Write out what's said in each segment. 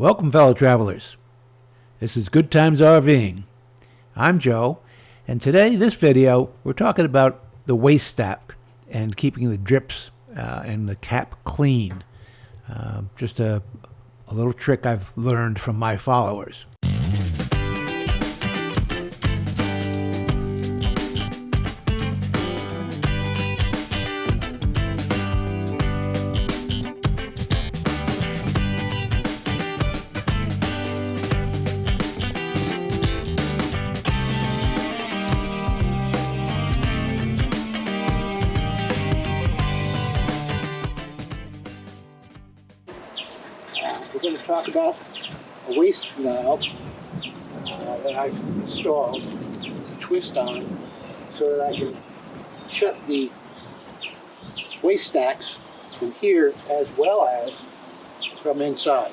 Welcome, fellow travelers. This is Good Times RVing. I'm Joe, and today, this video, we're talking about the waste stack and keeping the drips and the cap clean. Just a little trick I've learned from my followers. We're going to talk about a waste valve that I've installed. It's a twist on so that I can shut the waste stacks from here as well as from inside.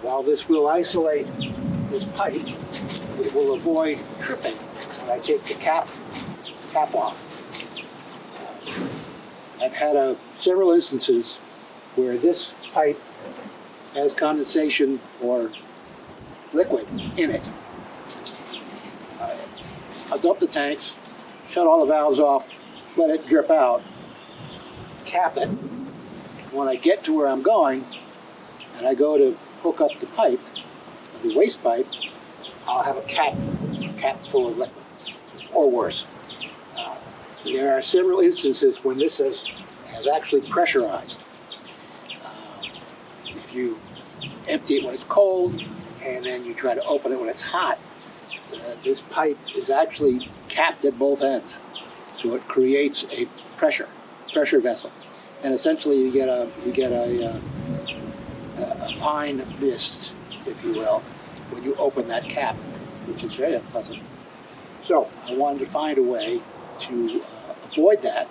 While this will isolate this pipe, it will avoid tripping when I take the cap off. I've had several instances where this pipe has condensation or liquid in it. I'll dump the tanks, shut all the valves off, let it drip out, cap it. When I get to where I'm going and I go to hook up the pipe, the waste pipe, I'll have a cap full of liquid, or worse. There are several instances when this has actually pressurized. If you empty it when it's cold and then you try to open it when it's hot, this pipe is actually capped at both ends. So it creates a pressure vessel. And essentially you get a fine mist, if you will, when you open that cap, which is very unpleasant. So I wanted to find a way to avoid that.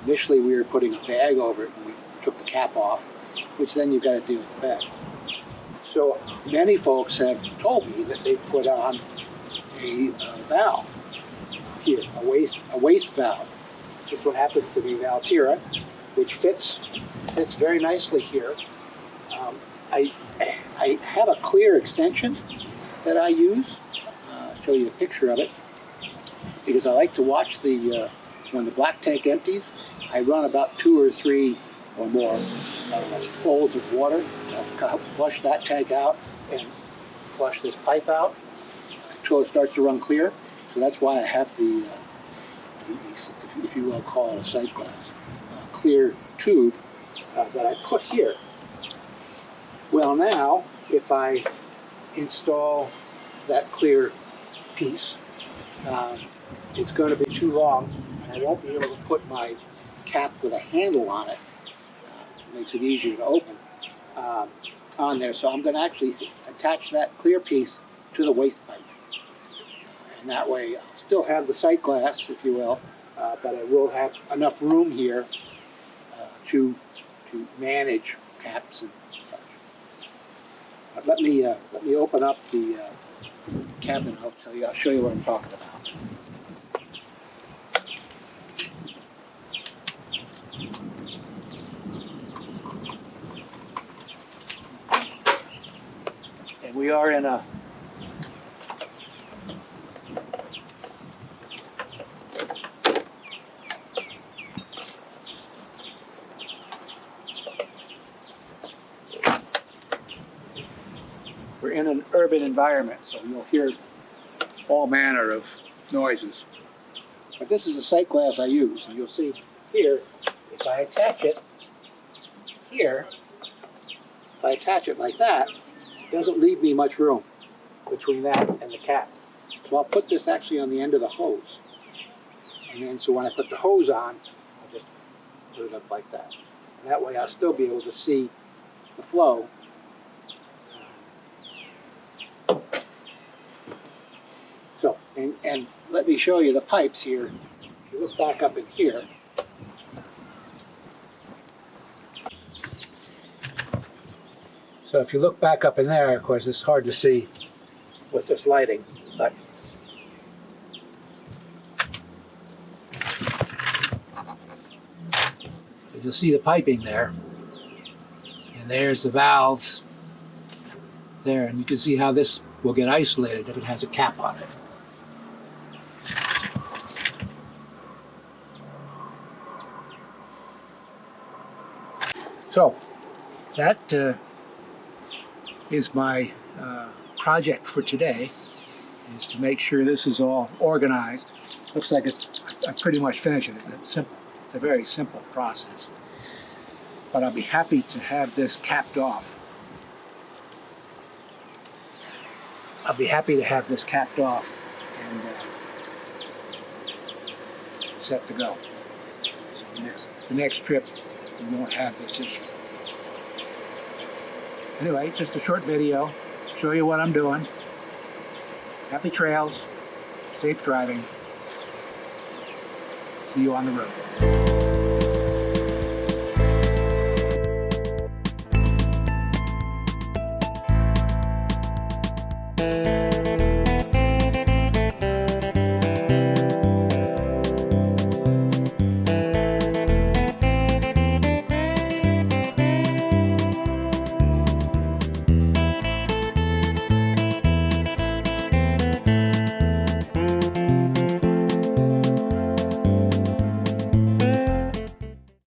Initially we were putting a bag over it and we took the cap off, which then you've got to deal with the bag. So many folks have told me that they put on a valve here, a waste valve. This one happens to be Valtira, which fits very nicely here. I have a clear extension that I use. I'll show you a picture of it because I like to watch when the black tank empties. I run about 2 or 3 or more bowls of water to help flush that tank out and flush this pipe out until it starts to run clear. So that's why I have the if you will call it a sight glass, clear tube that I put here. Well, now if I install that clear piece, it's going to be too long and I won't be able to put my cap with a handle on it. Makes it easier to open on there. So I'm going to actually attach that clear piece to the waste pipe. And that way I'll still have the sight glass, if you will, but I will have enough room here to manage caps and such. But let me open up the cabinet. I'll show you what I'm talking about. We are in an urban environment, so you'll hear all manner of noises. But this is a sight glass I use, and you'll see here, if I attach it here, if I attach it like that, it doesn't leave me much room between that and the cap. So I'll put this actually on the end of the hose. And then so when I put the hose on, I'll just put it up like that. And that way I'll still be able to see the flow. So, and let me show you the pipes here. If you look back up in here, so if you look back up in there, of course, it's hard to see with this lighting, but you'll see the piping there. And there's the valves there, and you can see how this will get isolated if it has a cap on it. So that is my project for today, is to make sure this is all organized. Looks like I pretty much finished it. It's a very simple process. But I'll be happy to have this capped off. I'll be happy to have this capped off and set to go. So the next trip, we won't have this issue. Anyway, just a short video, show you what I'm doing. Happy trails, safe driving. See you on the road.